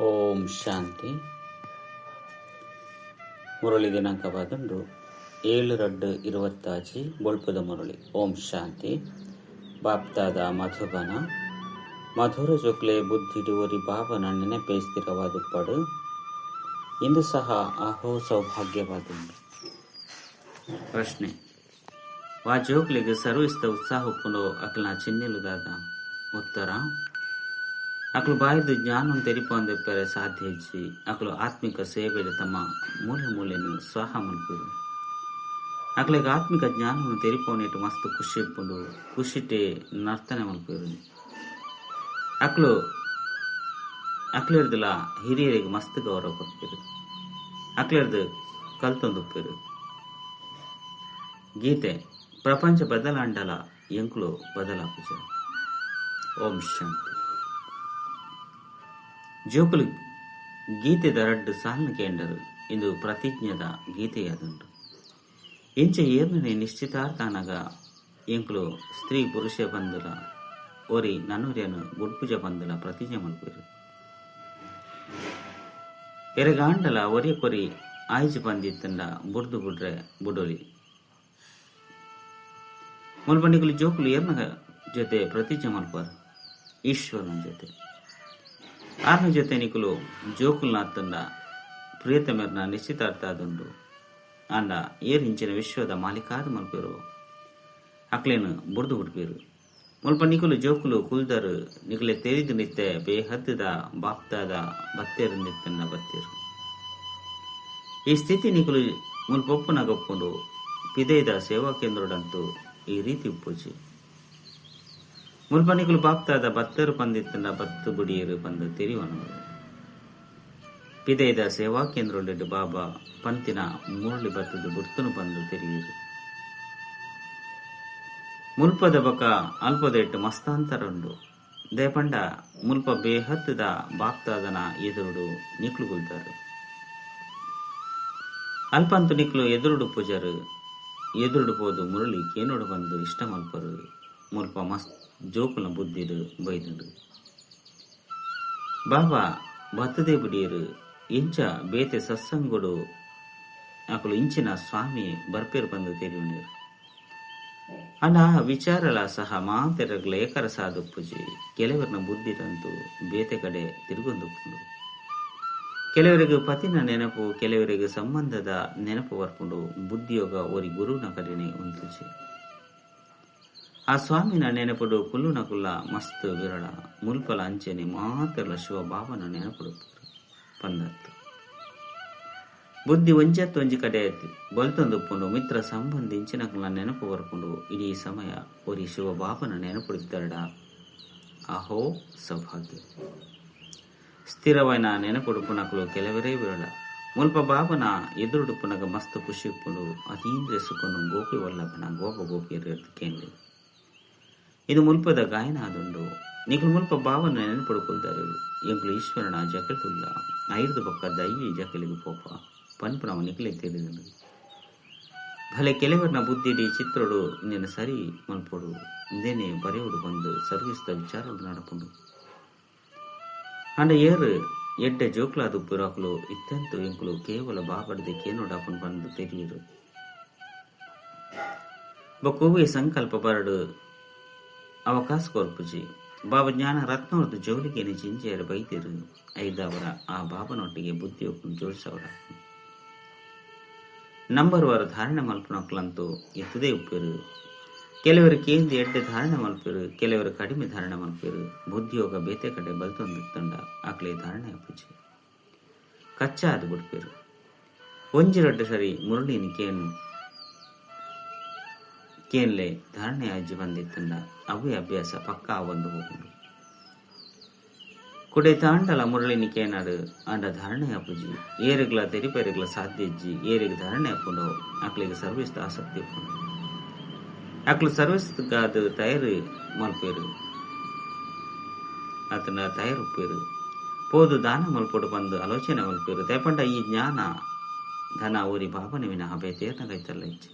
ಓಂ ಶಾಂತಿ. ಮುರಳಿ ದಿನಾಂಕ ಬಂದು 7/2/26 ಬೊಳ್ಪದ ಮುರಳಿ. ಓಂ ಶಾಂತಿ. ಬಾಪ್ತಾದ ಮಧುಬನ ಮಧುರ ಜೊಕ್ಲೆ ಬುದ್ಧಿಡುವರಿ ಭಾವನ ನೆನಪೇ ಸ್ಥಿರವಾದುಪ್ಪಡು. ಇಂದು ಸಹ ಅಹೋ ಸೌಭಾಗ್ಯವಾದುಂಡು. ಪ್ರಶ್ನೆ: ವಾ ಜೋಕ್ಲಿಗೆ ಸರ್ವಿಸ್ದ ಉತ್ಸಾಹಪ್ಪುಂಡು ಅಕ್ಲ ಚಿನ್ನೆಲು ದಾದ. ಉತ್ತರ: ಅಕ್ಲು ಬಾಯ್ದು ಜ್ಞಾನ ತೆರಿಪೊಂದೆಪ್ಪರೆ ಸಾಧ್ಯ ಇಜ್ಜಿ ಅಕ್ಲು ಆತ್ಮಿಕ ಸೇವೆಯಲ್ಲಿ ತಮ್ಮ ಮೂಲೆಯನ್ನು ಸ್ವಾಹ ಮಲ್ಪಿರು. ಅಕ್ಲಿಗೆ ಆತ್ಮಿಕ ಜ್ಞಾನವನ್ನು ತೆರಿಪೋನಿಟ್ಟು ಮಸ್ತ್ ಖುಷಿ ಇಪ್ಪುಂಡು ಖುಷಿಟೆ ನರ್ತನೆ ಮಲ್ಪಿರು. ಅಕ್ಲಿರ್ದಲ ಹಿರಿಯರಿಗೆ ಮಸ್ತ್ ಗೌರವ ಕೊಡ್ಪಿರು. ಅಕ್ಲಿರ್ದು ಕಲ್ತೊಂದುಪ್ಪಿರು. ಗೀತೆ: ಪ್ರಪಂಚ ಬದಲಾಂಡಲ ಎಂಕ್ಲು ಬದಲಾಪುಜ. ಓಂ ಶಾಂತಿ. ಜೋಕುಲು ಗೀತೆದ ರಡ್ಡು ಸಾಲ್ನ ಕೇಂಡರು. ಇಂದು ಪ್ರತಿಜ್ಞದ ಗೀತೆಯಾದುಂಟು. ಎಂಚ ಏರ್ನೇ ನಿಶ್ಚಿತಾರ್ಥನಾಗ ಎಂಕ್ಲು ಸ್ತ್ರೀ ಪುರುಷ ಬಂಧುಲ ಓರಿ ನನ್ನೂರಿಯನು ಗುಡ್ಪುಜ ಬಂಧುಲ ಪ್ರತಿಜ್ಞೆ ಮಲ್ಪಿರು. ಎರೆಗಾಂಡಲ ಒರೆ ಕೊರಿ ಆಯ್ಜು ಬಂದಿತ್ತಂಡ ಬುಡ್ದು ಬುಡ್ರೆ ಬುಡೋಲಿ ಮುಲ್ಪಂಡಿಕಲು ಜೋಕುಲು ಏರ್ನ ಜೊತೆ ಪ್ರತಿಜ್ಞೆ ಮಲ್ಪಾರು. ಈಶ್ವರನ ಜೊತೆ ಆರ್ನ ಜೊತೆ ನಿಕುಲು ಜೋಕುಲ್ನ ಅತ್ತಂಡ ಪ್ರಿಯತಮೆರ್ನ ನಿಶ್ಚಿತಾರ್ಥ ಆದುಂಡು. ಅಂಡ ಏರಿಂಚಿನ ವಿಶ್ವದ ಮಾಲಿಕಾದ ಮಲ್ಪಿರು ಅಕ್ಲೇನು ಬುಡ್ದು ಬಿಡ್ಪಿರು. ಮುಲ್ಪ ನಿಕುಲು ಜೋಕುಲು ಕುಲ್ದರು ನಿಕಲೆ ತೆರಿದು ನಿತ್ತೆ ಬೇಹದ್ದದ ಬಾಪ್ತಾದ ಬತ್ತೇರು ನಿತ್ತನ್ನ ಬತ್ತಿರು. ಈ ಸ್ಥಿತಿ ನಿಕುಲು ಮುಲ್ಪೊಪ್ಪುನ ಗೊಪ್ಪುಂಡು ಪಿದೈದ ಸೇವಾ ಕೇಂದ್ರಡಂತೂ ಈ ರೀತಿ ಉಪ್ಪುಜಿ. ಮುಲ್ಪನಿಕುಲು ಬಾಪ್ತಾದ ಬತ್ತರು ಪಂದಿತ್ತಂಡ ಬತ್ತು ಬುಡಿಯರು ಬಂದು ತೆರಿವನವರು. ಪಿದೈದ ಸೇವಾ ಕೇಂದ್ರ ಬಾಬಾ ಪಂತಿನ ಮುರಳಿ ಬತ್ತದು ಬುಡ್ತನು ಬಂದು ತೆರಿಯುರು. ಮುಲ್ಪದ ಬಕ ಅಲ್ಪದೆಟ್ಟು ಮಸ್ತಾಂತರುಂಡು. ದೇಪಂಡ ಮುಲ್ಪ ಬೇಹತ್ತದ ಬಾಪ್ತಾದನ ಎದುರುಡು ನಿಕ್ಲು ಗುಲ್ತಾರೆ. ಅಲ್ಪಂತು ನಿಕ್ಲು ಎದುರುಡು ಪೂಜರು ಎದುರುಡು ಪೋದು ಮುರಳಿ ಕೇನೋಡು ಬಂದು ಇಷ್ಟ ಮಲ್ಪರು. ಮುಲ್ಪ ಮಸ್ತ್ ಜೋಕುಲ ಬುದ್ಧಿಡು ಬೈದುಂಡು. ಬಾಬಾ ಬತ್ತದೇ ಬಿಡಿಯರು ಇಂಚ ಬೇತೆ ಸತ್ಸಂಗುಡು ಅಕಲು ಇಂಚಿನ ಸ್ವಾಮಿ ಬರ್ಪೇರು ಬಂದು ತೆರಿಯುನೇರು. ಅಂಡ ವಿಚಾರಲ ಸಹ ಮಾತೆರಗ್ಲ ಏಕರ ಸಾದುಪ್ಪುಜಿ ಕೆಲವರನ್ನ ಬುದ್ಧಿದಂತೂ ಬೇತೆ ಕಡೆ ತಿರುಗೊಂದುಪ್ಪುಂಡು. ಕೆಲವರಿಗೆ ಪತಿನ ನೆನಪು, ಕೆಲವರಿಗೆ ಸಂಬಂಧದ ನೆನಪು ಬರ್ಕೊಂಡು ಬುದ್ಧಿಯೋಗ ಓರಿ ಗುರುನ ಕಡೆನೆ ಉಂಟುಜಿ. ಆ ಸ್ವಾಮಿನ ನೆನಪುಡು ಕುಲ್ಲುನ ಕುಲ್ಲ ಮಸ್ತ್ ವಿರಳ. ಮುಲ್ಪಲ ಅಂಚೆನೆ ಮಾತೆರ್ಲ ಶಿವ ಬಾಬನ ನೆನಪುಡು ಪಂದತ್ತು. ಬುದ್ಧಿ ಒಂಜತ್ತು ಒಂಜಿ ಕಡೆ ಬಲ್ತೊಂದುಪ್ಪುಂಡು ಮಿತ್ರ ಸಂಬಂಧಿ ಇಂಚಿನಕಲ ನೆನಪು ಬರ್ಕೊಂಡು ಇಡೀ ಸಮಯ ಓರಿ ಶಿವ ಬಾಬನ ನೆನಪುಡಿದ್ದರಡ ಅಹೋ ಸೌಭಾಗ್ಯ. ಸ್ಥಿರವೈನ ನೆನಪುಡುಪುನಕಲು ಕೆಲವರೇ ವಿರಳ. ಮುಲ್ಪ ಬಾಬನ ಎದುರುಡುಪುನಗ ಮಸ್ತ್ ಖುಷಿ ಉಪ್ಪುಂಡು ಅತೀಂದ್ರ ಸುಖನು ಗೋಪಿ ವಲ್ಲಭನ ಗೋಪ ಗೋಪಿಯರು ಕೇಂದ್ರ. ಇದು ಮುಲ್ಪದ ಗಾಯನ ಆದುಂಡು. ನಿಖಲು ಮುಲ್ಪ ಬಾವನ ನೆನಪುಡುಕೊಳ್ತಾರೆ. ಎಂಕ್ಲು ಈಶ್ವರನ ಜಕಟುಲ್ಲ ಐದು ಪಕ್ಕ ದೈವಿ ಜಕಲಿಗೆ ಪೋಪ ಪನ್ಪುನವ ನಿಖಲೆ ತಿಳಿದನು. ಭಲೆ ಕೆಲವರನ ಬುದ್ಧಿಡಿ ಚಿತ್ರಡು ಇನ್ನೇನು ಸರಿ ಮಲ್ಪೊಡು ಇಂದೇನೆ ಬರೆಯುಡು ಬಂದು ಸರ್ವಿಸ್ದ ವಿಚಾರಡು ನಡಪುಂಡು. ಅಂಡ ಏರು ಎಡ್ಡೆ ಜೋಕ್ಲಾದು ಪುರಾಕಲು ಇತ್ತಂತೂ ಎಂಕ್ಲು ಕೇವಲ ಬಾಬಡದೆ ಕೇನೋಡಾಪನ್ ಬಂದು ತೆರಿಯರು. ಬೊಕ್ಕುವೆ ಸಂಕಲ್ಪ ಬರಡು ಅವಕಾಶ ಕೊರ್ಪುಜಿ. ಬಾಬಾ ಜ್ಞಾನ ರತ್ನವ್ರದ್ದು ಜೋಲಿಗೆನೆ ಜಿಂಜೆಯರ ಬೈದಿರು. ಐದವರ ಆ ಬಾಬನೊಟ್ಟಿಗೆ ಬುದ್ಧಿ ಒಪ್ಪನ್ನು ಜೋಡಿಸವರ ನಂಬರ್ವಾರ ಧಾರಣೆ ಮಲ್ಪನಕ್ಲಂತೂ ಎತ್ತದೇ ಉಪ್ಪಿರು. ಕೆಲವರು ಕೇಂದ್ರ ಎಡ್ಡೆ ಧಾರಣೆ ಮಲ್ಪಿರು, ಕೆಲವರು ಕಡಿಮೆ ಧಾರಣೆ ಮಲ್ಪಿರು. ಬುದ್ಧಿಯೋಗ ಬೇತೆ ಕಡೆ ಬಲ್ತೊಂದಿತ್ತಂಡ ಆಕ್ಲೆ ಧಾರಣೆ ಅಪ್ಪುಜಿ ಕಚ್ಚಾ ಅದು ಬಿಡ್ಪಿರು. ಒಂಜಿರಡ್ಡು ಸರಿ ಮುರಳಿನ ಕೇನ್ಲೆ ಧಾರಣೆ ಅಜ್ಜಿ ಬಂದಿತ್ತಂಡ ಅವೇ ಅಭ್ಯಾಸ ಪಕ್ಕ ಒಂದು ಹೋಗುಂಡು. ಕುಡೆ ತಾಂಡಲ ಮುರಳಿನ ಕೇನಾಡು ಅಂಡ ಧಾರಣೆ ಅಪ್ಪುಜಿ ಏರಿಗ್ಲ ತೆರಿಪೇರಿಗ್ಲ ಸಾಧ್ಯ ಇಜ್ಜಿ ಏರಿಗೆ ಧಾರಣೆ ಅಪ್ಪುಂಡು ಅಕ್ಲಿಗೆ ಸರ್ವಿಸ್ ಆಸಕ್ತಿ ಇಪ್ಪುಂಡು. ಅಕ್ಲು ಸರ್ವಿಸ್ಗಾದ ತಯಾರು ಮಲ್ಪೇರು ಅತನ ತಯಾರು ಉಪ್ಪೇರು ಪೋದು ದಾನ ಮಲ್ಪೊಡು ಬಂದು ಆಲೋಚನೆ ಮಲ್ಪೇರು. ದೇಪಂಡ ಈ ಜ್ಞಾನ ಧನ ಊರಿ ಬಾಬನ ವಿನ ಬೇತೇರ್ನ ಕೈತಲ್ಲ ಇಚ್ಛೆ.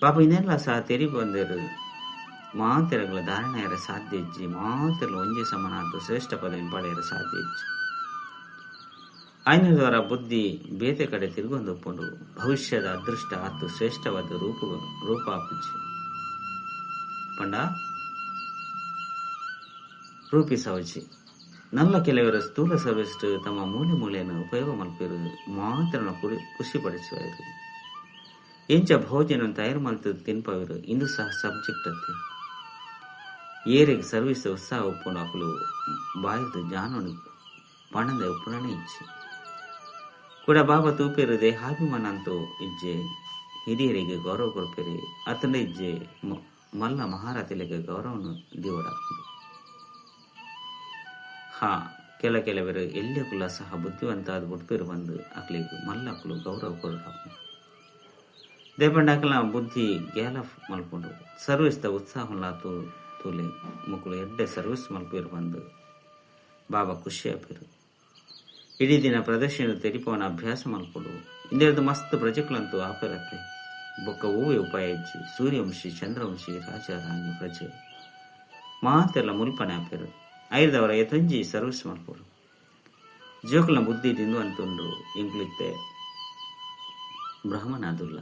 ಬಾಬಾ ಇನ್ನೆಲ್ಲ ಸಹ ತೆರಿ ಬಂದರು. ಮಾತೆರಗಳ ಧಾರಣೆಯರ ಸಾಧ್ಯ ಇಜ್ಜಿ ಮಾತೆರಲು ಒಂಜಿ ಸಮನಾದ್ದು ಶ್ರೇಷ್ಠ ಪದವಿನ ಪಡೆಯರ ಸಾಧ್ಯ ಇಜ್ಜಿ. ಆಯ್ನ ದ್ವಾರ ಬುದ್ಧಿ ಬೇತೆ ಕಡೆ ತಿರುಗೊಂದೊಪ್ಪುಂಡು ಭವಿಷ್ಯದ ಅದೃಷ್ಟ ಅತ್ತು ಶ್ರೇಷ್ಠವಾದ ರೂಪ ಆಪುಜಿ ಪಂಡ ರೂಪಿಸವಜಿ ನಲ್ಲ ಕೆಲವರು ಸ್ಥೂಲ ಸರ್ವಿಸ್ಟ್ ತಮ್ಮ ಮೂಲೆಯನ್ನು ಉಪಯೋಗ ಮಲ್ಪಿರು ಮಾತ್ರ ಖುಷಿ ಪಡಿಸುವರು ಎಂಚ ಭೋಜನ ತಯಾರು ಮಲ್ತದ್ದು ತಿನ್ಪವರು ಇಂದು ಸಹ ಸಬ್ಜೆಕ್ಟ್ ಅತ್ತೆ ಏರಿಗೆ ಸರ್ವಿಸ್ ಉತ್ಸಾಹ ಉಪ್ಪುಂಡು ಅಕುಲು ಬಾಯ್ದು ಜಾನೋನು ಪಣದ ಉಪ್ಪುಣನೆ ಇಚ್ಚಿ ಕೂಡ ಬಾಬಾ ತೂಪೇರು ದೇಹಾಭಿಮಾನ ಅಂತೂ ಇಜ್ಜೆ ಹಿರಿಯರಿಗೆ ಗೌರವ ಕೊಡ್ಪೇರಿ ಅತಂಡ ಇಜ್ಜೆ ಮಲ್ಲ ಮಹಾರಥಿಲೆಗೆ ಗೌರವನು ದೇವಡಾಕ್ತದೆ. ಕೆಲವರು ಎಲ್ಲೆಕುಲ ಸಹ ಬುದ್ಧಿವಂತಾದ ಬುಡ್ಪೇರು ಬಂದು ಅಕ್ಲಿಗೆ ಮಲ್ಲಕ್ಕಲು ಗೌರವ ಕೊಡಾಕು ದೇಪಂಡಾಕಲ ಬುದ್ಧಿ ಗ್ಯಾಲಫ್ ಮಲ್ಕೊಂಡು ಸರ್ವಿಸ್ದ ಉತ್ಸಾಹ ತೂಲೆ ಮಕ್ಕಳು ಎಡ್ಡೆ ಸರ್ವಿಸ್ ಮಲ್ಪೇರು ಬಂದು ಬಾಬಾ ಖುಷಿ ಆಪೇರು ಇಡೀ ದಿನ ಪ್ರದರ್ಶನ ತೆರಿಪವನ ಅಭ್ಯಾಸ ಮಲ್ಕೊಂಡು ಇಂದೆರಡು ಮಸ್ತ್ ಪ್ರಜೆಗಳಂತೂ ಆಪೇರತ್ತೆ ಬೊಕ್ಕ ಹೂವೆ ಉಪಾಯ ಇಜ್ಜಿ ಸೂರ್ಯವಂಶಿ ಚಂದ್ರವಂಶಿ ರಾಜ ರಾಣಿ ಪ್ರಜೆ ಮಾತೆಲ್ಲ ಮುಲ್ಪನೆ ಆಪೇರು ಐದವರ ಎತ್ತಂಜಿ ಸರ್ವಿಸ್ ಮಾಡ್ಕೊಡು ಜೋಕಲ್ನ ಬುದ್ಧಿ ತಿಂದು ಅಂತುಂಡು ಇಂಕ್ಲಿತ್ತೆ ಬ್ರಾಹ್ಮಣಾದುಲ್ಲ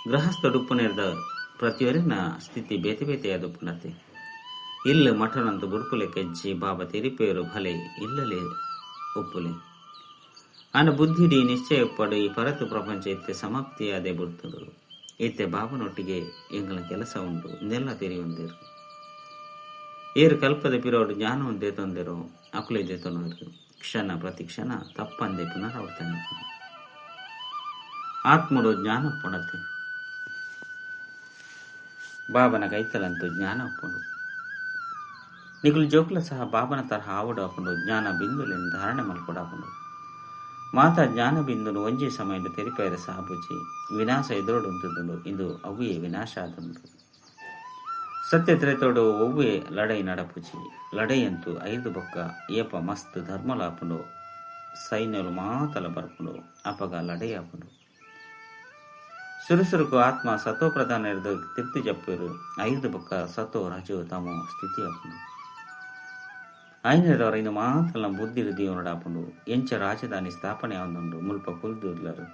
ಗೃಹಸ್ಥಡುಪ್ಪುನೇರ್ದ ಪ್ರತಿಯೊರಿನ ಸ್ಥಿತಿ ಬೇತೆ ಬೇತೆಯಾದ ಪುನತೆ ಇಲ್ಲ ಮಠನಂತ ಬುಡ್ಪುಲೆ ಕೆಜ್ಜಿ ಬಾಬಾ ತೆರಿಪೇರು ಭಲೆ ಇಲ್ಲಲೇ ಒಪ್ಪುಲೆ ಆನ ಬುದ್ಧಿಡಿ ನಿಶ್ಚಯ ಪಡು ಈ ಪರತು ಪ್ರಪಂಚ ಇತ್ತೆ ಸಮಾಪ್ತಿಯಾದೇ ಬಿಡ್ತಡು ಇತ್ತೆ ಬಾಬನೊಟ್ಟಿಗೆ ಎಂಗಳ ಕೆಲಸ ಉಂಟು ನೆಲ್ಲ ತೆರಿ ಹೊಂದಿರು ಏರು ಕಲ್ಪದ ಪಿರೋಡು ಜ್ಞಾನ ಒಂದೇ ತೊಂದಿರೋ ಅಕುಲಿದೆ ತೊಂದರು ಕ್ಷಣ ಪ್ರತಿ ಕ್ಷಣ ತಪ್ಪಂದೆ ಪುನರಾವರ್ತನೆ ಆತ್ಮಡು ಜ್ಞಾನ ಪುಣತೆ ಬಾಬನ ಕೈತಲಂತೂ ಜ್ಞಾನ ಒಪ್ಪುಂಡು ನಿಗುಲು ಜೋಕುಲ ಸಹ ಬಾಬನ ತರಹ ಆವಡು ಹಾಕೊಂಡು ಜ್ಞಾನ ಬಿಂದುಲೆನ್ನು ಧಾರಣೆ ಮಲ್ಕೊಡಾಕೊಂಡು ಮಾತಾ ಜ್ಞಾನ ಬಿಂದುನು ಒಂಜಿ ಸಮಯದ ತೆರಿಪೇರ ಸಾಬುಜಿ ವಿನಾಶ ಎದುರೋಡು ಉಂಟುಂಡು ಇಂದು ಅವ್ವೇ ವಿನಾಶ ಆದುಂಡು ಸತ್ಯ ತ್ರೇತೋಡು ಒವ್ವೇ ಲಡೈ ನಡಪುಜಿ ಲಡೈ ಅಂತೂ ಐದು ಬೊಕ್ಕ ಏಪ ಮಸ್ತ್ ಧರ್ಮಲಾಪುಂಡು ಸೈನ್ಯಲು ಮಾತಲ ಬರ್ಪುಂಡು ಅಪಗ ಲಡೈ ಆಪುಂಡು ಸುರುಸುರುಕು ಆತ್ಮ ಸತೋ ಪ್ರಧಾನ ಹಿಡಿದು ತಿರ್ತಿ ಜಪ್ಪರು ಐದು ಬೊಕ್ಕ ಸತೋ ರಜೋ ತಮೋ ಸ್ಥಿತಿ ಆಪುಂಡು ಐನದವರ ಇನ್ನು ಮಾತಲ್ಲ ಬುದ್ಧಿ ಹೃದಯವನಡಾಪುಂಡು ಎಂಚ ರಾಜಧಾನಿ ಸ್ಥಾಪನೆ ಆವೊಂದುಂಡು ಮುಲ್ಪ ಕುಲ್ದುರ್ಲರು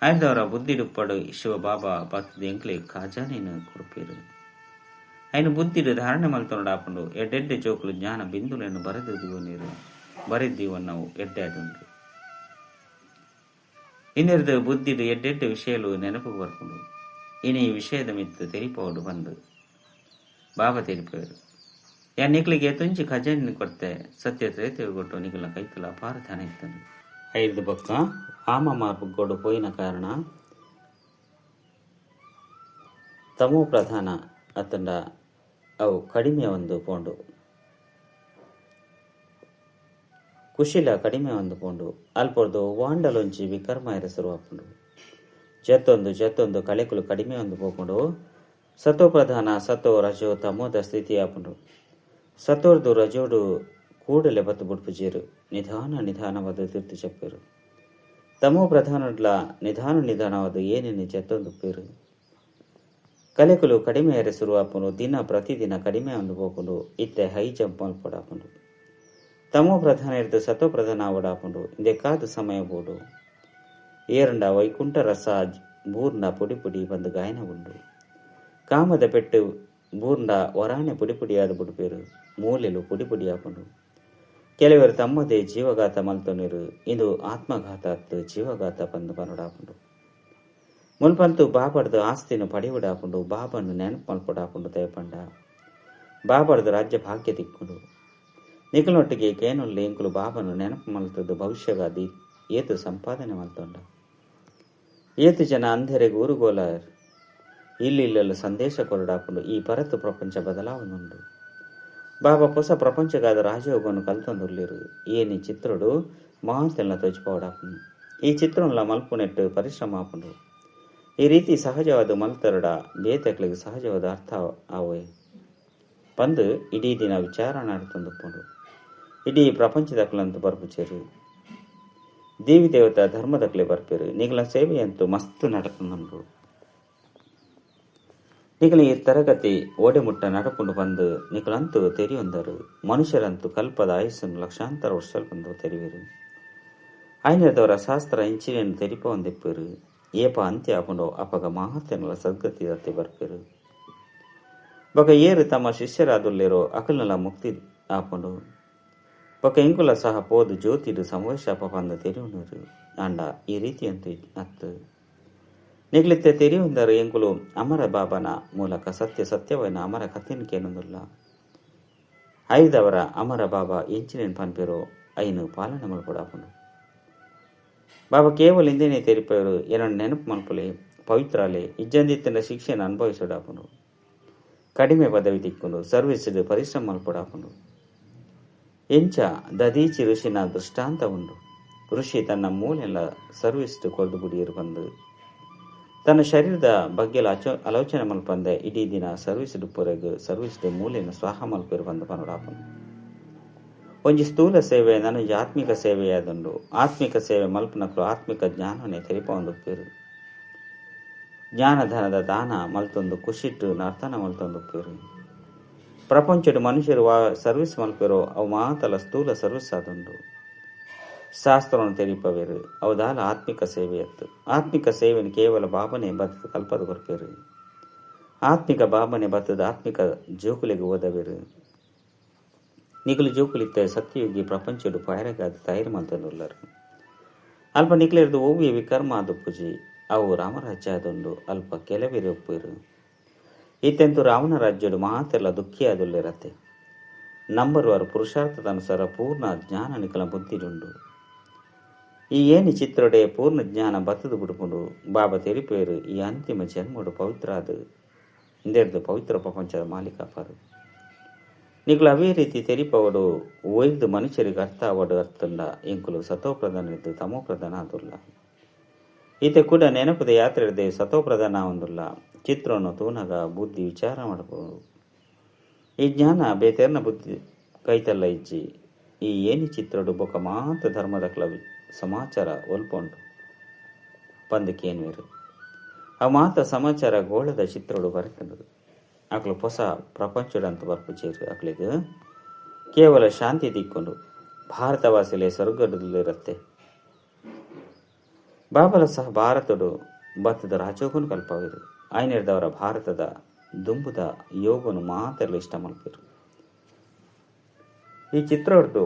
ಐದವರ ಬುದ್ಧಿಡುಪ್ಪಡು ಶಿವ ಬಾಬಾ ಬತ್ತದ ಎಂಕ್ಲೆ ಖಜಾನೆಯನ್ನು ಕೊಡ್ಪೇರು ಐನು ಬುದ್ಧಿಡು ಧಾರಣೆ ಮಲ್ತೊಂಡಾಪುಂಡು ಎಡ್ಡೆಡ್ಡೆ ಜೋಕುಲು ಜ್ಞಾನ ಬಿಂದುಲೆನ್ನು ಬರೆದಿವು ನಾವು ಎಡ್ಡೆ ಆದುಂಡು ಇನ್ನಿರ್ದು ಬುದ್ಧಿಡು ಎಡ್ಡೆಡ್ಡೆ ವಿಷಯಲು ನೆನಪು ಬರ್ಕೊಂಡು ಇನ್ನು ಈ ವಿಷಯದ ಮಿತ್ತು ತೆರಿಪೋಡು ಬಂದು ಬಾಬಾ ತೆರಿಪೇರು ಯಾ ನಿಕ್ಲಿಗೆ ತುಂಚಿ ಖಜಾನೆ ಕೊಡ್ತೆ ಸತ್ಯ ತ್ರೇತೆ ಕೊಟ್ಟು ನಿಗುಲ ಕೈತಲ ಅಪಾರ ಧ್ಯಾನ ಇತ್ತನು ಐದು ಬೊಕ್ಕ ಆಮ ಮಾರ್ಪುಗೋಡು ಪೋಯಿನ ಕಾರಣ ತಮೋ ಪ್ರಧಾನ ಅತ್ತಂಡ ಅವು ಕಡಿಮೆ ಒಂದು ಪೋಂಡು ಕುಶಿಲ ಕಡಿಮೆ ಒಂದು ಪೋಂಡು ಅಲ್ಪೊರ್ದು ವಾಂಡಲೊಂಚಿ ವಿಕರ್ಮ ಹೆಸರು ಹಾಕೊಂಡು ಜತ್ತೊಂದು ಕಳೆಕುಲು ಕಡಿಮೆ ಒಂದು ಪೋಕೊಂಡು ಸತೋ ಪ್ರಧಾನ ಸತೋ ರಜೋ ತಮೋದ ಸ್ಥಿತಿ ಹಾಕೊಂಡು ಸತೋರ್ದು ರಜೋಡು ಕೂಡಲೇ ಬತ್ತು ಬುಡ್ಪುಜೀರು ನಿಧಾನವಾದ ತಿರ್ತು ಚಪ್ಪೇರು ತಮೋ ಪ್ರಧಾನಡ್ಲ ನಿಧಾನವಾದ ಏನೇನು ಜತ್ತೊಂದು ಪೇರು ಕಲೆಕುಲು ಕಡಿಮೆ ಹೆಸರು ಹಾಕೊಂಡು ದಿನ ಪ್ರತಿದಿನ ಕಡಿಮೆ ಒಂದು ಹೋಕೊಂಡು ಇತ್ತೆ ಹೈ ಜಂಪ್ ಮಲ್ಪಡಾಕೊಂಡು ತಮೋ ಪ್ರಧಾನ ಇರ್ದು ಸತೋ ಪ್ರಧಾನ ಆವಡಾಕೊಂಡು ಇಂದೆ ಕಾದು ಸಮಯ ಬೋಡು ಏರಂಡ ವೈಕುಂಠ ರಸ ಬೂರ್ನ ಪುಡಿ ಬಂದು ಗಾಯನ ಉಂಡು ಕಾಮದ ಪೆಟ್ಟು ಬೂರ್ನ ವರಾಣೆ ಪುಡಿಯಾದ ಬುಡುಪೇರು ಮೂಲೆಲು ಪುಡಿ ಹಾಕೊಂಡು ಕೆಲವರು ತಮ್ಮದೇ ಜೀವಘಾತ ಮಲ್ತೊನಿರು ಇಂದು ಆತ್ಮಘಾತ ಅತ್ತು ಜೀವಘಾತ ಬಂದು ಬರಡಾಕೊಂಡು ಮುನ್ಪಂತು ಬಾಬರ್ದು ಆಸ್ತಿನ ಪಡಿವಿಡಾಕೊಂಡು ಬಾಬನ್ನು ನೆನಪು ಮಲ್ಪಡಾಕೊಂಡು ತಯಪಂಡ ಬಾಬರ್ದು ರಾಜ್ಯ ಭಾಗ್ಯ ತಿಕ್ಕೊಂಡು ನಿಖಲೊಟ್ಟಿಗೆ ಕೇನೊಲ್ಲಿ ಎಂಕುಲು ಬಾಬನು ನೆನಪು ಮಲ್ತದ್ದು ಭವಿಷ್ಯಗಾದಿ ಏತು ಸಂಪಾದನೆ ಮಲ್ತೊಂಡ ಏತು ಜನ ಅಂಧೆರೆಗೆ ಊರುಗೋಲಾರ್ ಇಲ್ಲಿಲ್ಲಲು ಸಂದೇಶ ಕೊರಡಾಕೊಂಡು ಈ ಪರತ್ತು ಪ್ರಪಂಚ ಬದಲಾವಣುಂಡು ಬಾಬಾ ಹೊಸ ಪ್ರಪಂಚಗಾದ ರಾಜಯೋಗವನ್ನು ಕಲ್ತೊಂದುರ್ಲಿರು ಏನಿ ಚಿತ್ರುಡು ಮಾತೆಲ್ಲ ತೊಜ್ಪೋಡಾಪುಂಡು ಈ ಚಿತ್ರಂಲ ಮಲ್ಪುನೆಟ್ಟು ಪರಿಶ್ರಮ ಆಪುಂಡು ಈ ರೀತಿ ಸಹಜವಾದ ಮಲ್ತರಡ ಬೇತಕ್ಲಿಗೆ ಸಹಜವಾದ ಅರ್ಥ ಆವೇ ಬಂದು ಇಡೀ ದಿನ ವಿಚಾರ ನಾಡ್ತೊಂದುಕೊಂಡು ಇಡೀ ಪ್ರಪಂಚದಕ್ಲಂತೂ ಬರ್ಪುಚೇರು ದೇವಿ ದೇವತಾ ಧರ್ಮದಕ್ಲೆ ಬರ್ಪೇರು ನಿಗಲ ಸೇವೆಯಂತೂ ಮಸ್ತ್ ನಡತೊಂದು ನಿಖಲ ಈ ತರಗತಿ ಓಡೆಮುಟ್ಟ ನಡಪುಂಡು ಬಂದು ನಿಖಲಂತೂ ತೆರಿಯೊಂದರು. ಮನುಷ್ಯರಂತೂ ಕಲ್ಪದ ಆಯುಸ್ಸನ್ನು ಲಕ್ಷಾಂತರ ವರ್ಷಲು ಬಂದು ತೆರಿವಿರು. ಐನದವರ ಶಾಸ್ತ್ರ ಇಂಚಿನೆಯನ್ನು ತೆರಿಪ ಒಂದಿಪ್ಪರು. ಏಪ ಅಂತ್ಯ ಆಪುಂಡು ಅಪಗ ಮಹತ್ಯನಲ ಸದ್ಗತಿ ದತ್ತಿ ಬರ್ಪೆರು. ಬೊಕ ಏರು ತಮ್ಮ ಶಿಷ್ಯರಾದುಲ್ಲೇರೋ ಅಕಲ್ನಲ ಮುಕ್ತಿ ಆಪುಂಡು. ಬೊಕ ಎಂಕುಲ ಸಹ ಪೋದು ಜ್ಯೋತಿಡು ಸಂವೈಶಾಪ ಬಂದ ತೆರಿಯುನರು. ಅಂಡ ಈ ರೀತಿಯಂತೂ ಅತ್ತು ನಿಗ್ಲಿತ್ತೆ ತೆರಿಯುಂದರು ಎಂಕುಲು ಅಮರ ಬಾಬನ ಮೂಲಕ ಸತ್ಯವೈನ ಅಮರ ಕಥೆನಿಕೇನೊಂದುಲ್ಲ. ಐದವರ ಅಮರ ಬಾಬಾ ಎಂಚಿನೇನು ಪನ್ಪೆರೋ ಐನು ಪಾಲನೆ ಮಲ್ಪಡಾಪುಂಡು. ಬಾಬಾ ಕೇವಲ ಇಂದೇನೆ ತೆರಿಪವರು ಎರಡು ನೆನಪು ಮಲ್ಪಲೆ ಪವಿತ್ರಾಲೆ ಇಜ್ಜಂದಿತ್ತಿನ ಶಿಕ್ಷೆಯನ್ನು ಅನುಭವಿಸೋಡಾಪುಂಡು. ಕಡಿಮೆ ಪದವಿ ತಿಕ್ಕೊಂಡು ಸರ್ವಿಸ್ಡ್ ಪರಿಶ್ರಮ ಮಲ್ಪಡಾಪುಂಡು. ಎಂಚ ದದೀಚಿ ಋಷಿನ ದೃಷ್ಟಾಂತ ಉಂಡು. ಋಷಿ ತನ್ನ ಮೂಲೆಲ್ಲ ಸರ್ವಿಸ್ಡ್ ಕೊಲ್ದು ಗುಡಿಯರು ಬಂದು ತನ್ನ ಶರೀರದ ಬಗ್ಗೆ ಆಲೋಚನೆ ಮಲ್ಪಂದೆ ಇಡೀ ದಿನ ಸರ್ವಿಸ್ಡ್ ಪೊರೆಗು ಸರ್ವಿಸ್ಡ್ ಮೂಲೆಯನ್ನು ಸ್ವಾಹ ಮಲ್ಪರು ಬಂದು ಪನೋಡಾಪುಂಡು. ಒಂಜಿ ಸ್ಥೂಲ ಸೇವೆ ನನಗೆ ಆತ್ಮಿಕ ಸೇವೆಯಾದುಂಡು. ಆತ್ಮಿಕ ಸೇವೆ ಮಲ್ಪನಕ್ಕಲು ಆತ್ಮಿಕ ಜ್ಞಾನನೇ ತೆರಿಪ ಒಂದುಪ್ಪೇರು. ಜ್ಞಾನಧನದ ದಾನ ಮಲ್ತೊಂದು ಖುಷಿಟ್ಟು ನರ್ತನ ಮಲ್ತೊಂದುಪ್ಪೇರು. ಪ್ರಪಂಚದ ಮನುಷ್ಯರು ಸರ್ವಿಸ್ ಮಲ್ಪೆರೋ ಅವು ಮಾತಲ ಸ್ಥೂಲ ಸರ್ವಿಸ್ ಆದುಂಡು. ಶಾಸ್ತ್ರವನ್ನು ತೆರಿಪವೇರು ಅವದಾಲ ಆತ್ಮಿಕ ಸೇವೆಯತ್ತು. ಆತ್ಮಿಕ ಸೇವೆಯನ್ನು ಕೇವಲ ಬಾಬನೆ ಬತ್ತದ ಕಲ್ಪದ ಕೊರ್ಪೇರು. ಆತ್ಮಿಕ ಬಾಬನೆ ಬತ್ತದ ಆತ್ಮಿಕ ಜೋಕುಲಿಗೆ ಓದವೇರು. ನಿಖಲು ಜೋಕುಲಿತ್ತ ಸತ್ಯಯುಗಿ ಪ್ರಪಂಚಡು ಪಾಯರಗಾದ ತಯಾರು ಮಲ್ತಂದುಳ್ಳರು. ಅಲ್ಪ ನಿಖಲಿರ್ದು ಓವಿಯ ವಿಕರ್ಮ ಆದ ಪೂಜಿ ಅವು ರಾಮರಾಜ್ಯ ಆದುಂಡು ಅಲ್ಪ ಕೆಲವೇರಿ ಒಪ್ಪೇರು. ಇತ್ತೆಂತೂ ರಾವಣ ರಾಜ್ಯಡು ಮಾತೆಲ್ಲ ದುಃಖಿಯಾದುಲ್ಲಿರತ್ತೆ. ನಂಬರ್ 1 ಪುರುಷಾರ್ಥದನುಸಾರ ಪೂರ್ಣ ಜ್ಞಾನ ನಿಖಲ ಬುದ್ಧಿಡುಂಡು. ಈ ಏನಿ ಚಿತ್ರಡೆ ಪೂರ್ಣ ಜ್ಞಾನ ಬತ್ತದು ಬಿಡುಕೊಂಡು ಬಾಬಾ ತೆರಿಪೇರು ಈ ಅಂತಿಮ ಜನ್ಮಡು ಪವಿತ್ರ ಅದು ಇಂದೆರ್ದು ಪವಿತ್ರ ಪ್ರಪಂಚದ ಮಾಲೀಕಾಪಾರು. ನಿಖಲು ಅವೇ ರೀತಿ ತೆರಿಪವಡು ಒಯ್ದು ಮನುಷ್ಯರಿಗೆ ಅರ್ಥ ಅವಡು ಅರ್ಥಂಡ ಎಂಕುಲು ಸತೋಪ್ರಧಾನ ಇದ್ದು ತಮೋಪ್ರಧಾನ ಆದುಲ್ಲ. ಈತೆ ಕೂಡ ನೆನಪದ ಯಾತ್ರೆ ಹಿಡ್ದೆ ಸತೋಪ್ರಧಾನ ಒಂದುಲ್ಲ. ಚಿತ್ರವನ್ನು ತೂನಗ ಬುದ್ಧಿ ವಿಚಾರ ಮಾಡಬಹುದು. ಈ ಜ್ಞಾನ ಬೇತೇರ್ನ ಬುದ್ಧಿ ಕೈತಲ್ಲ ಇಜ್ಜಿ ಈ ಏನಿ ಚಿತ್ರಡು ಬೊಕ ಮಾತ ಧರ್ಮದ ಕ್ಲಬ್ ಸಮಾಚಾರ ಒಲ್ಪೊಂಡು ಪಂದಕೇನ್ವೇರು ಆ ಮಾತ ಸಮಾಚಾರ ಗೋಳದ ಚಿತ್ರಡು ಬರೆತಂಡದು. ಅಕ್ಲು ಹೊಸ ಪ್ರಪಂಚದಂತ ಬರ್ಪುಚೇರು. ಅಕ್ಲಿಗೆ ಕೇವಲ ಶಾಂತಿ ತಿಕ್ಕೊಂಡು ಭಾರತವಾಸಿಲೆ ಸ್ವರ್ಗದಲ್ಲಿರತ್ತೆ. ಬಾಬಲ ಸಹ ಭಾರತಡು ಬತ್ತದ ರಾಜೋಗನು ಕಲ್ಪವಿರು. ಐನೆರ್ದವರ ಭಾರತದ ದುಂಬುದ ಯೋಗನು ಮಾತೆಲ್ಲ ಇಷ್ಟ ಮಲ್ಪಿರು. ಈ ಚಿತ್ರ ಹೊಡೆದು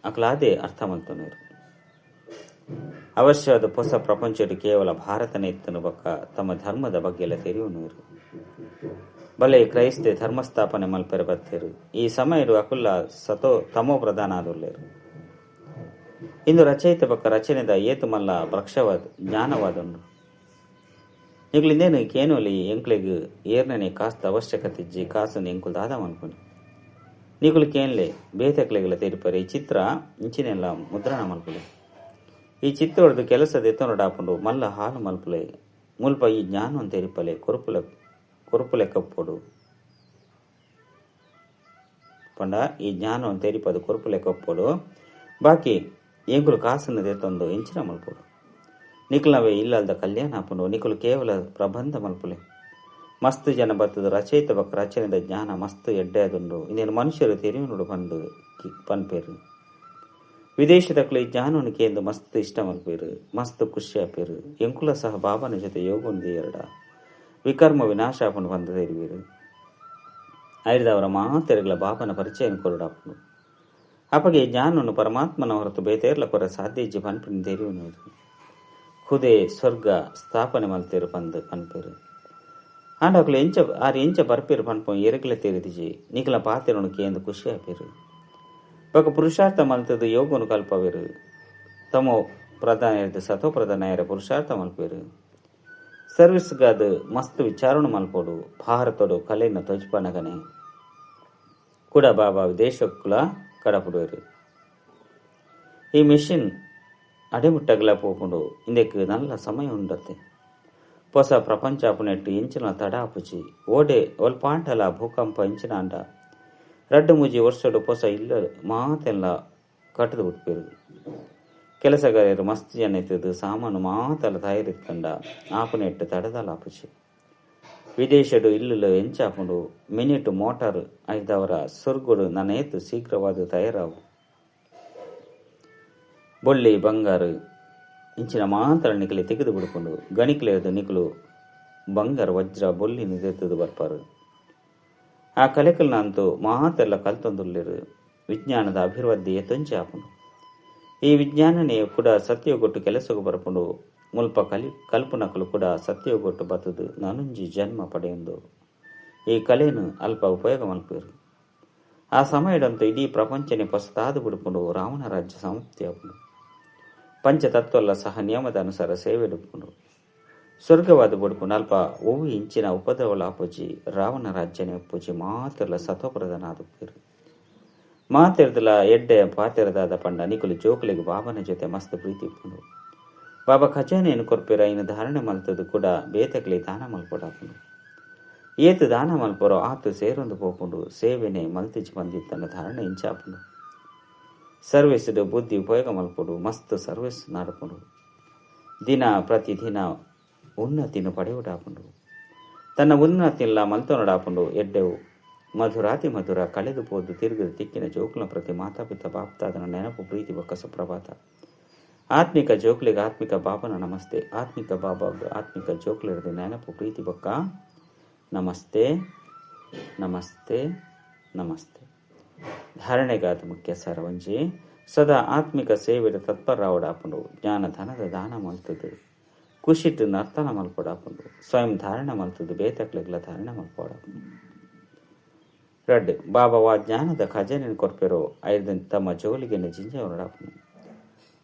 ಅಕ್ಲಾದೇ ಅರ್ಥ ಮಲ್ತನರು. ಅವಶ್ಯವಾದ ಹೊಸ ಪ್ರಪಂಚಡು ಕೇವಲ ಭಾರತನೇ ಇತ್ತನು ಬಕ್ಕ ತಮ್ಮ ಧರ್ಮದ ಬಗ್ಗೆ ಎಲ್ಲ ತೆರೆಯುವನರು. ಬಲೆ ಕ್ರೈಸ್ತೆ ಧರ್ಮಸ್ಥಾಪನೆ ಮಲ್ಪೆರ ಬತ್ತೇರು. ಈ ಸಮಯಡು ಅಕುಲ್ಲ ತಮೋ ಪ್ರಧಾನ ಆದುಲ್ಲೇರು. ಇಂದು ರಚಯಿತ ಬಕ್ಕ ರಚನೆದ ಏತು ಮಲ್ಲ ವೃಕ್ಷವಾದ ಜ್ಞಾನವಾದುಂಡು. ನಿಗ್ಲಿಂದೇನು ಕೇನೋಲಿ ಎಂಕ್ಲೆಗ್ ಏರ್ನನೆ ಕಾಸ್ತ ಅವಶ್ಯಕತೆ ಇಜ್ಜಿ ಕಾಸನ್ನು ಎಂಕುಲ್ ದಾದ ಮಲ್ಪುನಿ. ನಿಗುಲು ಕೇನ್ಲೆ ಬೇತಕ್ಲೆಗಳ ತೆರಿಪರೆ ಈ ಚಿತ್ರ ಇಂಚಿನೆಲ್ಲ ಮುದ್ರಣ ಮಲ್ಪುಲೆ. ಈ ಚಿತ್ರ ಹೊಡೆದು ಕೆಲಸದ ಎತ್ತನೊಡಾಪುಂಡು ಮಲ್ಲ ಹಾಲು ಮಲ್ಪುಲೆ ಮುಲ್ಪ ಈ ಜ್ಞಾನವನ್ನು ತೆರಿಪಲೆ ಕೊರುಪುಲೆ ಕಪ್ಪೊಡು ಪಂಡ ಈ ಜ್ಞಾನವನ್ನು ತೆರಿಪದು ಕೊರುಪುಲೆ ಕಪ್ಪೊಡು ಬಾಕಿ ಎಂಕುಲು ಕಾಸನ್ನು ತೆತ್ತೊಂದು ಇಂಚಿನ ಮಲ್ಪೊಡು. ನಿಖಲವೇ ಇಲ್ಲದ ಕಲ್ಯಾಣ ಆಪುಂಡು. ನಿಖಲು ಕೇವಲ ಪ್ರಬಂಧ ಮಲ್ಪುಲೆ ಮಸ್ತ್ ಜನ ಬತ್ತದ ರಚಯಿತ ಬಕ್ಕ ರಚನೆದ ಜ್ಞಾನ ಮಸ್ತ್ ಎಡ್ಡೆ ಅದುಂಡು. ಇನ್ನೇನು ಮನುಷ್ಯರು ತೆರಿಯುನುಡು ಬಂದು ಪನ್ಪೇರು. ವಿದೇಶದಕ್ಲು ಈ ಜ್ಞಾನವನ್ನು ಕೇಂದು ಮಸ್ತ್ ಇಷ್ಟ ಮಲ್ಪೇರು. ಮಸ್ತ್ ಖುಷಿ ಆಪೇರು. ಎಂಕುಲ ಸಹ ಬಾಬನ ಜೊತೆ ಯೋಗೊಂದು ಎರಡ ವಿಕರ್ಮ ವಿನಾಶ ಆಪುಂಡು ಬಂದು ತೆರಿವೇರು. ಐದವರ ಮಾತೆರೆಗಳ ಬಾಬನ ಪರಿಚಯ ಕೊರಡಾಪುಂಡು. ಅಪಗೆ ಈ ಜ್ಞಾನವನ್ನು ಪರಮಾತ್ಮನ ಹೊರತು ಬೇತೇರ್ಲ ಕೊರ ಸಾಧ್ಯ ಇಜ್ಜಿ ಪನ್ಪಿನ ತೆರಿಯುನರು. ಖುದೆ ಸ್ವರ್ಗ ಸ್ಥಾಪನೆ ಮಲ್ತೇರು ಬಂದು ಪನ್ಪೇರು. ಆಂಡಕ್ಲು ಎಂಚ ಬರ್ಪೇರು ಪನ್ಪು ಎರಗಲೆ ತೆರಿದಿಜಿ ನಿಖಲ ಪಾತೆರನು ಕೇಂದು ಖುಷಿ ಆಪೇರು. ಬೊಕ ಪುರುಷಾರ್ಥ ಮಲ್ತದು ಯೋಗನು ಕಲ್ಪವೇರು. ತಮೋ ಪ್ರಧಾನ ಇರ್ದು ಸತೋ ಪ್ರಧಾನ ಇರ ಪುರುಷಾರ್ಥ ಮಲ್ಪೇರು. ಸರ್ವಿಸ್ಗಾದ ಮಸ್ತ್ ವಿಚಾರಣೆ ಮಲ್ಪೋಡು ಭಾರತಡು ಕಲೆನ ತೊಜ್ಪನಗನೆ ಕೂಡ ಬಾಬಾ ವಿದೇಶಕ್ಕುಲ ಕಡಪುಡುವರು. ಈ ಮಿಷಿನ್ ಅಡೆಮುಟ್ಟಗಲ ಪೋಪುಂಡು ಇಂದೆಕ್ ನಲ್ಲ ಸಮಯ ಉಂಡತ್ತೆ. ಹೊಸ ಪ್ರಪಂಚ ಆಪುನೆಟ್ಟು ಇಂಚಿನ ತಡ ಆಪುಚಿ ಓಡೆ ಒಲ್ಪಾಂಟಲ ಭೂಕಂಪ ಇಂಚಿನ ಅಂಡ 2-3 ವರ್ಷಡು ಹೊಸ ಇಲ್ಲ ಮಾತೆಲ್ಲ ಕಟ್ಟದು ಬಿಟ್ಪೇರು. ಕೆಲಸಗಾರರು ಮಸ್ತ್ ಜನ ಇತ್ತದು ಸಾಮಾನು ಮಾತಲ್ಲ ತಯಾರಿತ್ಕಂಡ ಆಪುನೆಟ್ಟು ತಡದಲಾಪುಚಿ ವಿದೇಶಡು ಇಲ್ಲು ಎಂಚಾಪುಂಡು ಮಿನಿಟ್ ಮೋಟಾರ್ ಐದವರ ಸೊರ್ಗುಡು ನನ್ನ ಏತು ಶೀಘ್ರವಾದ ತಯಾರಾವು ಬೊಳ್ಳಿ ಬಂಗಾರು ಇಂಚಿನ ಮಾತ್ರ ನಿಕಲಿ ತೆಗೆದು ಬಿಡ್ಕೊಂಡು ಗಣಿಕಲೇದು ನಿಕಲು ಬಂಗಾರ ವಜ್ರ ಬೊಳ್ಳಿ ನಿದೆತ್ತದು ಬರ್ಪಾರು ಆ ಕಲೆಕಲ್ನಂತೂ ಮಾತೆಲ್ಲ ಕಲ್ತೊಂದುಲ್ಲಿರು ವಿಜ್ಞಾನದ ಅಭಿವೃದ್ಧಿ ತೊಂಚೆ ಹಾಕೊಂಡು ಈ ವಿಜ್ಞಾನನೇ ಕೂಡ ಸತ್ಯಗೊಟ್ಟು ಕೆಲಸಕ್ಕೆ ಬರ್ಕೊಂಡು ಮುಲ್ಪ ಕಲ್ಪನಕಲು ಕೂಡ ಸತ್ಯಗೊಟ್ಟು ಬತ್ತದು ನಾನುಂಜಿ ಜನ್ಮ ಪಡೆಯೊಂದು ಈ ಕಲೆಯನ್ನು ಅಲ್ಪ ಉಪಯೋಗ ಮಲ್ಪೇರು ಆ ಸಮಯದಂತೂ ಇಡೀ ಪ್ರಪಂಚನೇ ಹೊಸತಾದು ಬಿಡ್ಕೊಂಡು ರಾವಣ ರಾಜ್ಯ ಸಮಾಪ್ತಿ ಹಾಕೊಂಡು ಪಂಚತತ್ವಲ್ಲ ಸಹ ನಿಯಮದ ಅನುಸಾರ ಸೇವೆ ಹಿಡ್ಕೊಂಡು ಸ್ವರ್ಗವಾದ ಬುಡ್ಕೊಂಡು ಅಲ್ಪ ಓವು ಇಂಚಿನ ಉಪದ್ರವಲ ಅಪ್ಪುಜಿ ರಾವಣ ರಾಜ್ಯನೇ ಅಪ್ಪುಜಿ ಮಾತೆಲ್ಲ ಸತ್ವಪ್ರಧಾನ ಆದುಪ್ಪೇರು ಮಾತೆರ್ದಲ ಎಡ್ಡೆ ಪಾತೆರದಾದ ಪಂಡ ನಿಕುಲು ಜೋಕುಲಿಗೆ ಬಾಬನ ಜೊತೆ ಮಸ್ತ್ ಪ್ರೀತಿ ಇಪ್ಪುಂಡು ಬಾಬಾ ಖಜಾನೆಯನ್ನು ಕೊರ್ಪೇರ ಇನ್ನು ಧಾರಣೆ ಮಲ್ತದು ಕೂಡ ಬೇತಕ್ಲಿ ದಾನ ಮಲ್ಪೊಡಾಪುಂಡು ಏತು ದಾನ ಮಲ್ಪರೋ ಆತು ಸೇರೊಂದು ಪೋಪುಂಡು ಸೇವೆನೆ ಮಲ್ತಿಜಿ ಬಂದಿತ್ತನ್ನ ಧಾರಣೆ ಇಂಚಾಪುಂಡು ಸರ್ವಿಸ್ಡು ಬುದ್ಧಿ ಉಪಯೋಗ ಮಲ್ಪೊಡು ಮಸ್ತ್ ಸರ್ವಿಸ್ ನಾಡ್ಪುಂಡು ದಿನ ಪ್ರತಿದಿನ ಉನ್ನತಿನ ಪಡೆಯುಡಾಪುಂಡು ತನ್ನ ಉನ್ನತಿಲ್ಲ ಮಲ್ತೊನಡಾಪುಂಡು ಎಡ್ಡೆವು ಮಧುರಾತಿ ಮಧುರ ಕಳೆದು ಪೋದು ತಿರುಗದ ತಿಕ್ಕಿನ ಜೋಕುಲ ಪ್ರತಿ ಮಾತಾಪಿತ ಬಾಪ್ತಾದನ ನೆನಪು ಪ್ರೀತಿ ಬೊಕ್ಕ ಸುಪ್ರಭಾತ ಆತ್ಮಿಕ ಜೋಕ್ಲಿಗೆ ಆತ್ಮಿಕ ಬಾಬನ ನಮಸ್ತೆ ಆತ್ಮಿಕ ಬಾಬಾಗ ಆತ್ಮಿಕ ಜೋಕ್ಲಿರದ ನೆನಪು ಪ್ರೀತಿ ಬೊಕ್ಕ ನಮಸ್ತೆ ನಮಸ್ತೆ ನಮಸ್ತೆ ಧಾರಣೆಗಾದ ಮುಖ್ಯ ಸರವಂಜಿ ಸದಾ ಆತ್ಮಿಕ ಸೇವೆಯ ತತ್ಪರರಾವಡಾಪುಂಡು ಜ್ಞಾನ ಧನದ ದಾನ ಮಲ್ತದು ಖುಷಿಟ್ಟು ನರ್ತನ ಮಲ್ಪೊಡಾಪುಂಡು ಸ್ವಯಂ ಧಾರಣ ಮಲ್ತದು ಬೇತಕ್ಲಿಗ್ಲ ಧಾರಣ ಮಲ್ಪೊಡಾಪುಂಡು ರಡ್ ಬಾಬಾವ ಜ್ಞಾನದ ಖಜಾನೆಯನ್ನು ಕೊರ್ಪೆರೋ ಐದು ತಮ್ಮ ಜೋಲಿಗೆ ಜಿಂಜೆ ಹೊರಡಾಪುಂಡು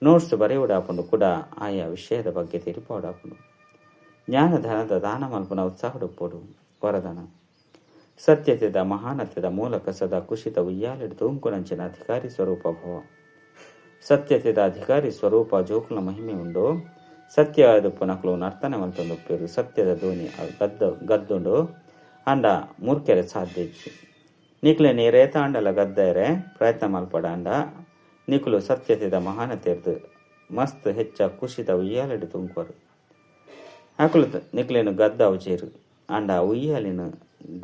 ನೋಟ್ಸ್ ಬರೆಯುವುಡಾಪುಂಡು ಕೂಡ ಆಯಾ ವಿಷಯದ ಬಗ್ಗೆ ತಿರುಪಾಡಾಪುಂಡು ಜ್ಞಾನ ಧನದ ದಾನ ಮಲ್ಪನ ಉತ್ಸಾಹಡುಪ್ಪೋಡು ವರದಾನ ಸತ್ಯತೆದ ಮಹಾನತ್ಯದ ಮೂಲಕ ಸದಾ ಕುಶಿತ ಉಯ್ಯಾಲೆಡು ತೂಂಕುನಂಚಿನ ಅಧಿಕಾರಿ ಸ್ವರೂಪ ಭವ ಸತ್ಯತೆದ ಅಧಿಕಾರಿ ಸ್ವರೂಪ ಜೋಕುಲ ಮಹಿಮೆ ಉಂಡು ಸತ್ಯ ಆದುಪ್ಪು ನಕಲು ನರ್ತನೆ ಮಲ್ತೊಂದುಪ್ಪೇರು ಸತ್ಯದ ಧ್ವನಿ ಗದ್ದುಂಡು ಅಂಡ ಮೂರ್ಕೆರೆ ಸಾಧ್ಯ ಇಚ್ಚು ನಿಕ್ಲೆ ನೀರೇತ ಅಂಡಲ ಗದ್ದೆರೆ ಪ್ರಯತ್ನ ಮಲ್ಪಡ ಅಂಡ ನಿಕುಲು ಸತ್ಯತೆದ ಮಹಾನತೆರ್ದು ಮಸ್ತ್ ಹೆಚ್ಚ ಕುಶಿತ ಉಯ್ಯಾಲೆಡು ತುಂಕೋರು ಅಕುಲು ನಿಕ್ಲೇನು ಗದ್ದ ಉಜೇರು ಅಂಡ ಉಯ್ಯಾಲಿನ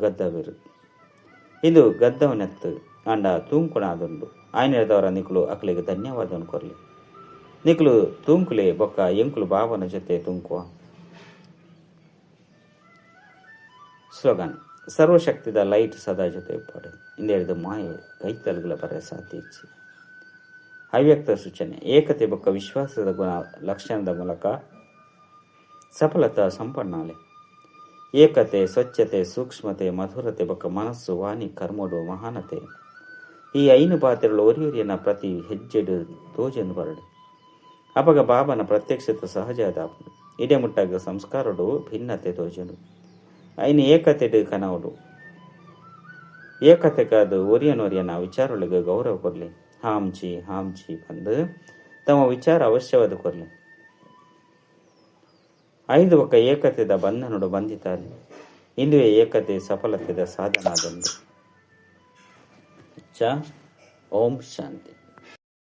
ಗದ್ದವಿರು ಇದು ಗದ್ದವನೆತ್ತು ಅಂಡ ತೂಂಕುಣಾದುಂಡು ಆಯ್ನೆದವರ ನಿಕುಲು ಅಕಲಿಗೆ ಧನ್ಯವಾದ ಕೊರ್ಲಿ ನಿಕುಲು ತೂಂಕುಲೆ ಬೊಕ್ಕ ಎಂಕುಲು ಬಾಬನ ಜೊತೆ ತುಂಕುವ ಸ್ಲೋಗನ್ ಸರ್ವಶಕ್ತಿದ ಲೈಟ್ ಸದಾ ಜೊತೆ ಪಾಡು ಇಂದೇಳಿದ ಮಾಯೆ ಕೈತಲುಗಳ ಬರ ಸಾಧ್ಯ ಇಚ್ಚಿ ಅವ್ಯಕ್ತ ಸೂಚನೆ ಏಕತೆ ಬೊಕ್ಕ ವಿಶ್ವಾಸದ ಗುಣ ಲಕ್ಷಣದ ಮೂಲಕ ಸಫಲತಾ ಸಂಪನ್ನಾಲೆ ಏಕತೆ ಸ್ವಚ್ಛತೆ ಸೂಕ್ಷ್ಮತೆ ಮಧುರತೆ ಬೊಕ್ಕ ಮನಸ್ಸು ವಾಣಿ ಕರ್ಮಡು ಮಹಾನತೆ ಈ ಐನು ಪಾತ್ರೆಗಳು ಒರಿಯೊರಿಯನ ಪ್ರತಿ ಹೆಜ್ಜೆಡು ತೋಜೆಂದು ಬರಡು ಅಪಗ ಬಾಬನ ಪ್ರತ್ಯಕ್ಷತೆ ಸಹಜ ಅದಾಪುಡು ಇಡೆ ಮುಟ್ಟಾಗ ಸಂಸ್ಕಾರಡು ಭಿನ್ನತೆ ತೋಜೆಡು ಐನು ಏಕತೆಡು ಕನವಡು ಏಕತೆಗಾದು ಒರಿಯನೊರಿಯನ ವಿಚಾರೊಳಗೆ ಗೌರವ ಕೊರ್ಲಿ ಹಾಂಜಿ ಬಂದು ತಮ್ಮ ವಿಚಾರ ಅವಶ್ಯವಾದ ಕೊರ್ಲಿ ಐದು ಒಕ್ಕ ಏಕತೆದ ಬಂಧನಡು ಬಂದಿತಾರೆ ಇಂದುವೆ ಏಕತೆ ಸಫಲತೆದ ಸಾಧನಾದಂದು ಓಂ ಶಾಂತಿ.